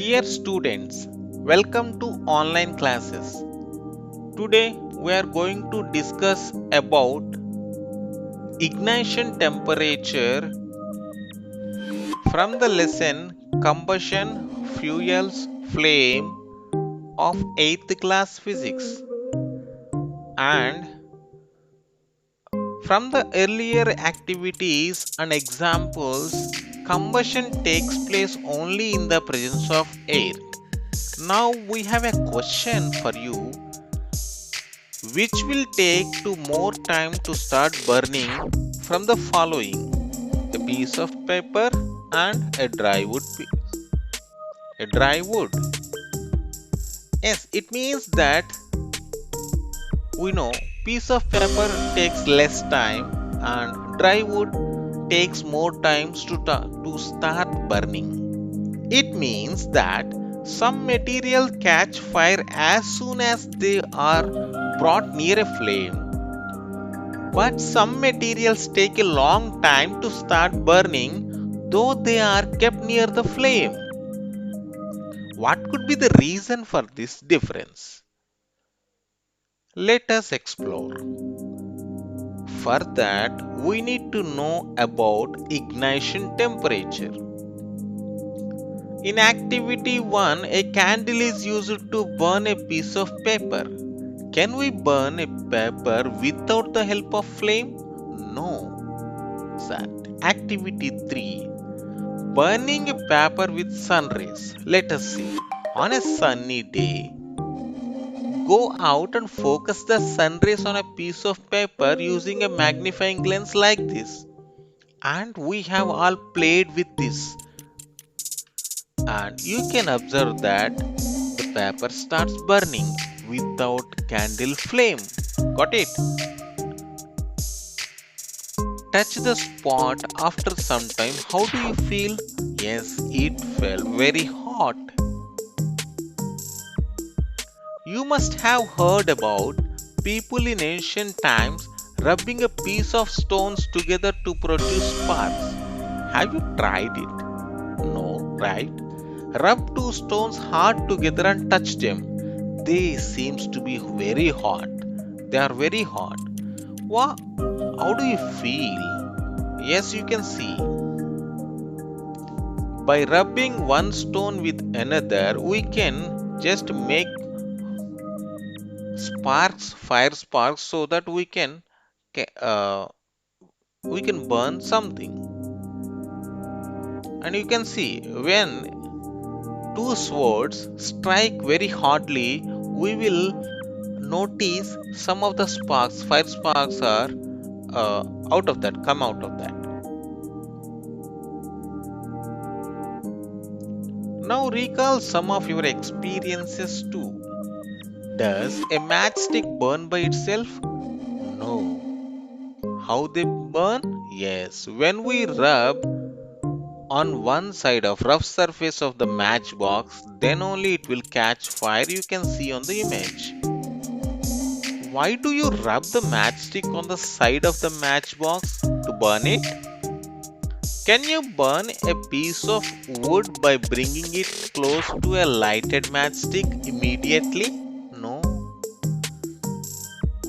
Dear students, welcome to online classes. Today we are going to discuss about ignition temperature from the lesson Combustion Fuels Flame of 8th class physics. And from the earlier activities and examples, combustion takes place only in the presence of air. Now we have a question for you, which will take to more time to start burning from the following: a piece of paper and a dry wood piece. A dry wood. Yes, it means that we know piece of paper takes less time and dry wood takes more times to start burning. It means that some material catch fire as soon as they are brought near a flame, but some materials take a long time to start burning though they are kept near the flame. What could be the reason for this difference? Let us explore. For that, we need to know about ignition temperature. In activity 1, a candle is used to burn a piece of paper. Can we burn a paper without the help of flame? No. That. Activity 3. Burning a paper with sun rays. Let us see. On a sunny day, go out and focus the sun rays on a piece of paper using a magnifying lens like this. And we have all played with this. And you can observe that the paper starts burning without candle flame. Got it? Touch the spot after some time. How do you feel? Yes, it felt very hot. You must have heard about people in ancient times rubbing a piece of stones together to produce sparks. Have you tried it? No, right? Rub two stones hard together and touch them. They seems to be very hot. They are very hot. What? How do you feel? Yes, you can see. By rubbing one stone with another, we can just make sparks, fire sparks, so that we can burn something. And you can see, when two swords strike very hardly, we will notice some of the sparks, fire sparks are come out of that. Now recall some of your experiences too. Does a matchstick burn by itself? No. How they burn? Yes, when we rub on one side of rough surface of the matchbox, then only it will catch fire. You can see on the image. Why do you rub the matchstick on the side of the matchbox? To burn it? Can you burn a piece of wood by bringing it close to a lighted matchstick immediately? No.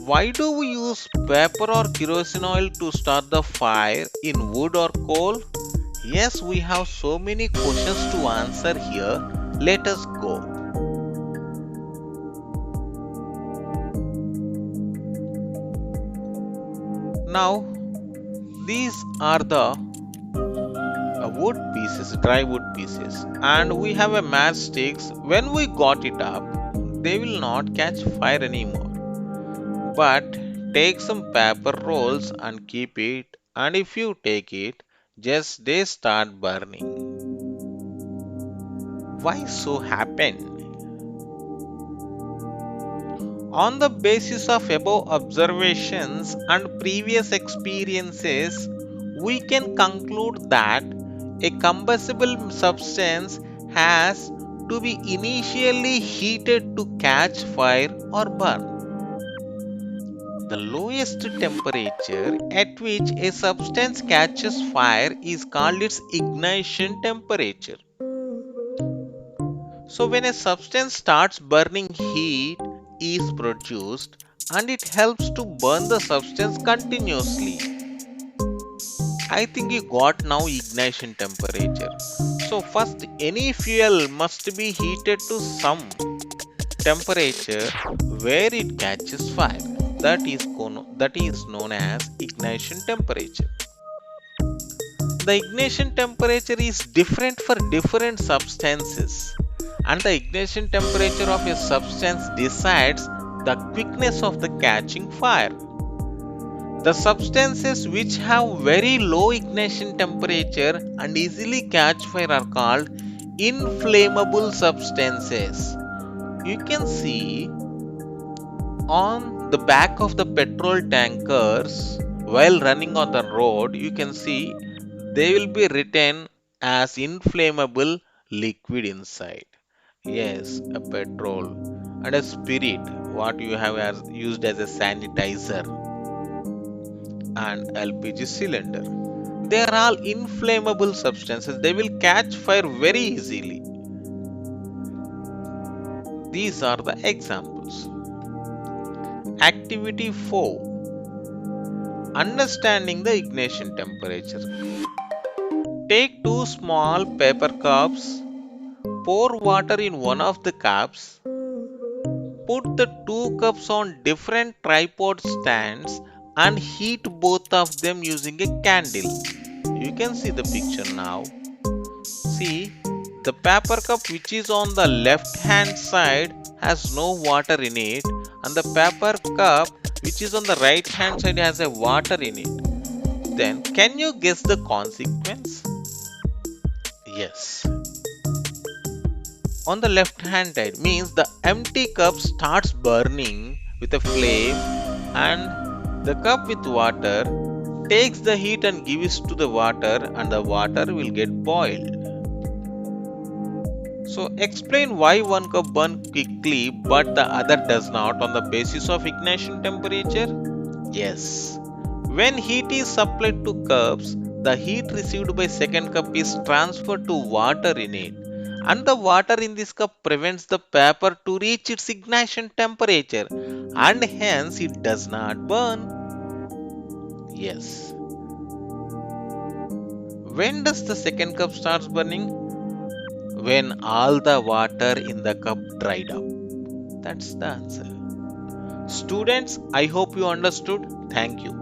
Why do we use paper or kerosene oil to start the fire in wood or coal? Yes, we have so many questions to answer here. Let us go. Now, these are the wood pieces, dry wood pieces, and we have a matchsticks. When we got it up, they will not catch fire anymore. But take some paper rolls and keep it, and if you take it, just they start burning. Why so happen? On the basis of above observations and previous experiences, we can conclude that a combustible substance has to be initially heated to catch fire or burn. The lowest temperature at which a substance catches fire is called its ignition temperature. So when a substance starts burning, heat is produced and it helps to burn the substance continuously. I think you got now ignition temperature. So first any fuel must be heated to some temperature where it catches fire. That is known as ignition temperature. The ignition temperature is different for different substances, and the ignition temperature of a substance decides the quickness of the catching fire. The substances which have very low ignition temperature and easily catch fire are called inflammable substances. You can see on the back of the petrol tankers while running on the road, you can see they will be written as inflammable liquid inside. Yes, a petrol and a spirit, what you have as used as a sanitizer, and LPG cylinder. They are all inflammable substances. They will catch fire very easily. These are the examples. Activity 4. Understanding the ignition temperature. Take two small paper cups. Pour water in one of the cups. Put the two cups on different tripod stands and heat both of them using a candle. You can see the picture now. See, the paper cup which is on the left hand side has no water in it, and the paper cup which is on the right hand side has a water in it. Then can you guess the consequence? Yes. On the left hand side means the empty cup starts burning with a flame, and the cup with water takes the heat and gives to the water, and the water will get boiled. So explain why one cup burns quickly but the other does not on the basis of ignition temperature. Yes. When heat is supplied to cups, the heat received by second cup is transferred to water in it, and the water in this cup prevents the paper to reach its ignition temperature, and hence it does not burn. Yes. When does the second cup starts burning? When all the water in the cup dried up. That's the answer. Students, I hope you understood. Thank you.